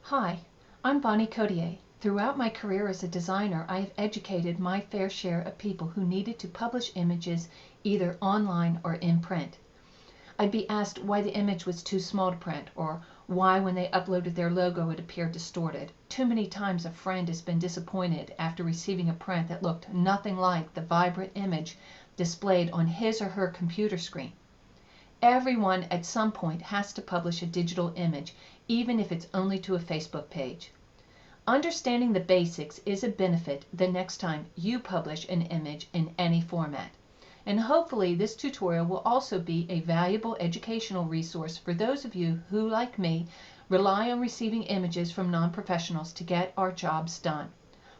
Hi, I'm Bonnie Codier. Throughout my career as a designer, I have educated my fair share of people who needed to publish images either online or in print. I'd be asked why the image was too small to print, or why when they uploaded their logo it appeared distorted. Too many times a friend has been disappointed after receiving a print that looked nothing like the vibrant image displayed on his or her computer screen. Everyone at some point has to publish a digital image, even if it's only to a Facebook page. Understanding the basics is a benefit the next time you publish an image in any format. And hopefully this tutorial will also be a valuable educational resource for those of you who, like me, rely on receiving images from non-professionals to get our jobs done.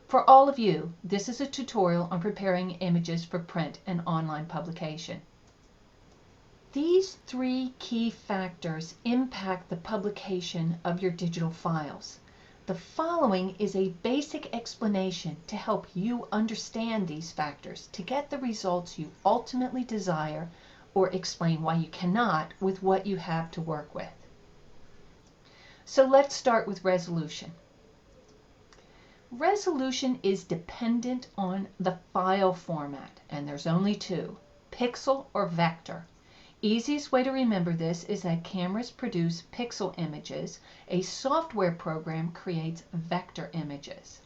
For all of you, this is a tutorial on preparing images for print and online publication. These three key factors impact the publication of your digital files. The following is a basic explanation to help you understand these factors to get the results you ultimately desire, or explain why you cannot with what you have to work with. So let's start with resolution. Resolution is dependent on the file format, and there's only two: pixel or vector. Easiest way to remember this is that cameras produce pixel images. A software program creates vector images.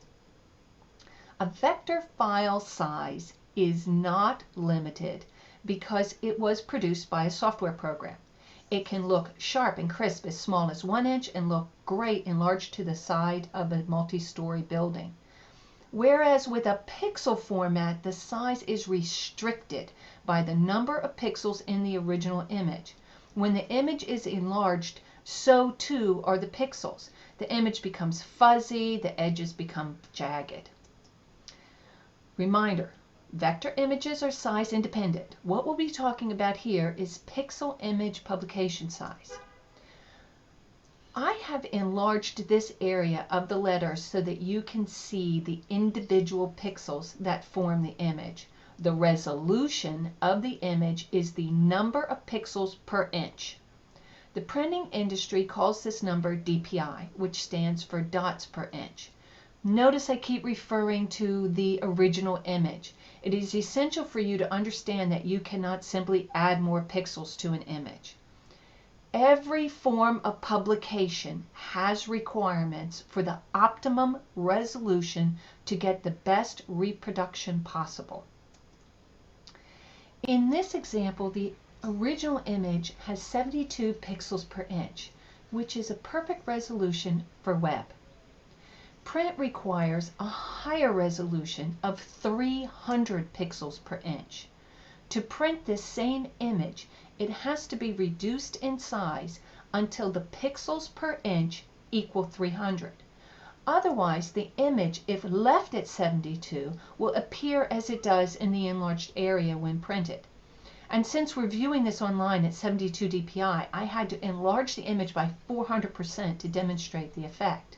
A vector file size is not limited because it was produced by a software program. It can look sharp and crisp as small as 1 inch and look great enlarged to the side of a multi-story building. Whereas with a pixel format, the size is restricted by the number of pixels in the original image. When the image is enlarged, so too are the pixels. The image becomes fuzzy, the edges become jagged. Reminder, vector images are size independent. What we'll be talking about here is pixel image publication size. I have enlarged this area of the letters so that you can see the individual pixels that form the image. The resolution of the image is the number of pixels per inch. The printing industry calls this number DPI, which stands for dots per inch. Notice I keep referring to the original image. It is essential for you to understand that you cannot simply add more pixels to an image. Every form of publication has requirements for the optimum resolution to get the best reproduction possible. In this example, the original image has 72 pixels per inch, which is a perfect resolution for web. Print requires a higher resolution of 300 pixels per inch. To print this same image, it has to be reduced in size until the pixels per inch equal 300. Otherwise, the image, if left at 72, will appear as it does in the enlarged area when printed. And since we're viewing this online at 72 dpi, I had to enlarge the image by 400% to demonstrate the effect.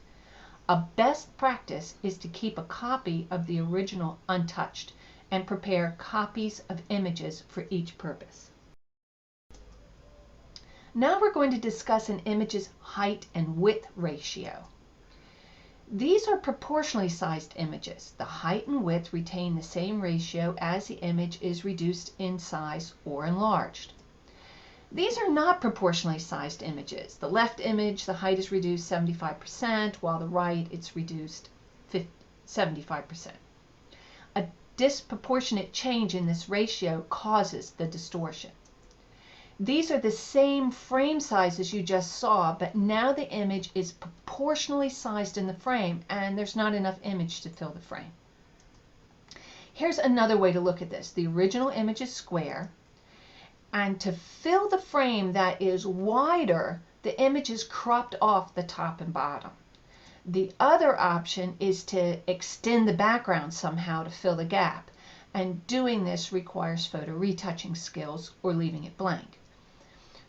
A best practice is to keep a copy of the original untouched and prepare copies of images for each purpose. Now we're going to discuss an image's height and width ratio. These are proportionally sized images. The height and width retain the same ratio as the image is reduced in size or enlarged. These are not proportionally sized images. The left image, the height is reduced 75%, while the right, it's reduced 75%. A disproportionate change in this ratio causes the distortion. These are the same frame sizes you just saw, but now the image is proportionally sized in the frame and there's not enough image to fill the frame. Here's another way to look at this. The original image is square, and to fill the frame that is wider, the image is cropped off the top and bottom. The other option is to extend the background somehow to fill the gap, and doing this requires photo retouching skills or leaving it blank.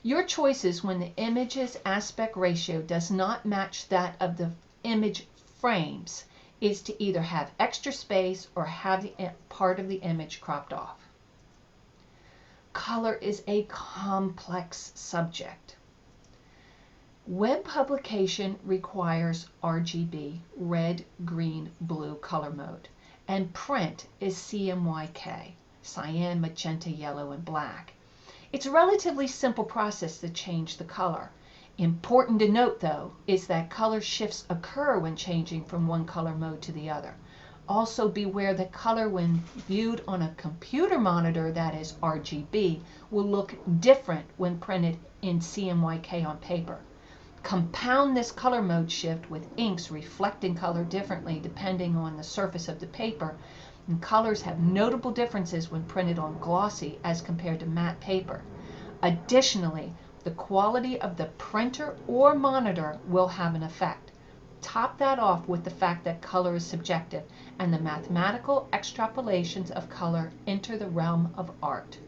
Your choices when the image's aspect ratio does not match that of the image frames is to either have extra space or have the part of the image cropped off. Color is a complex subject. Web publication requires RGB, red, green, blue color mode, and print is CMYK, cyan, magenta, yellow, and black. It's a relatively simple process to change the color. Important to note, though, is that color shifts occur when changing from one color mode to the other. Also beware that color, when viewed on a computer monitor that is RGB, will look different when printed in CMYK on paper. Compound this color mode shift with inks reflecting color differently depending on the surface of the paper, and colors have notable differences when printed on glossy as compared to matte paper. Additionally, the quality of the printer or monitor will have an effect. Top that off with the fact that color is subjective, and the mathematical extrapolations of color enter the realm of art.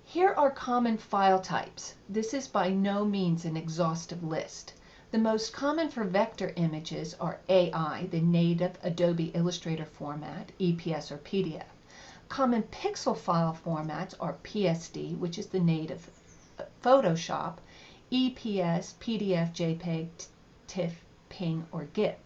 Here are common file types. This is by no means an exhaustive list. The most common for vector images are AI, the native Adobe Illustrator format, EPS or PDF. Common pixel file formats are PSD, which is the native Photoshop, EPS, PDF, JPEG, TIFF, PNG, or GIF.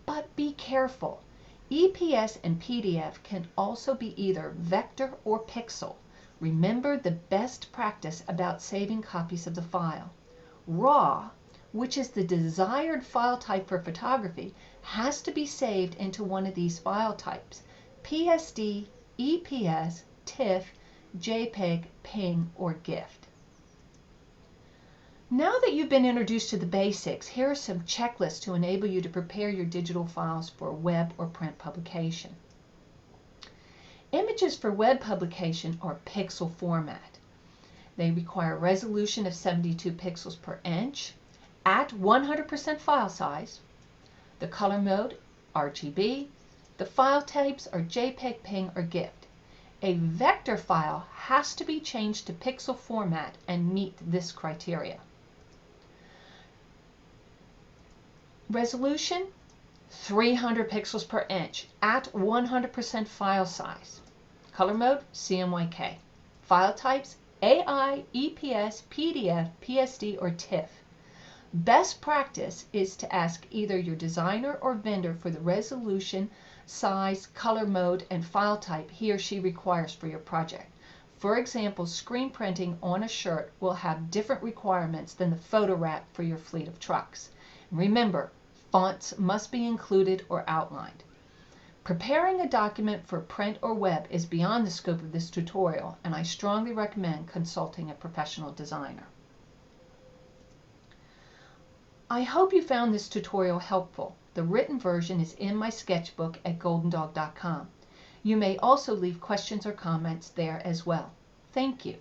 But be careful. EPS and PDF can also be either vector or pixel. Remember the best practice about saving copies of the file. RAW, which is the desired file type for photography, has to be saved into one of these file types: PSD, EPS, TIFF, JPEG, PNG, or GIF. Now that you've been introduced to the basics, here are some checklists to enable you to prepare your digital files for web or print publication. Images for web publication are pixel format. They require a resolution of 72 pixels per inch at 100% file size. The color mode, RGB. The file types are JPEG, PNG, or GIF. A vector file has to be changed to pixel format and meet this criteria. Resolution, 300 pixels per inch at 100% file size. Color mode, CMYK. File types, AI, EPS, PDF, PSD, or TIFF. Best practice is to ask either your designer or vendor for the resolution, size, color mode, and file type he or she requires for your project. For example, screen printing on a shirt will have different requirements than the photo wrap for your fleet of trucks. Remember, fonts must be included or outlined. Preparing a document for print or web is beyond the scope of this tutorial, and I strongly recommend consulting a professional designer. I hope you found this tutorial helpful. The written version is in my sketchbook at goldendog.com. You may also leave questions or comments there as well. Thank you.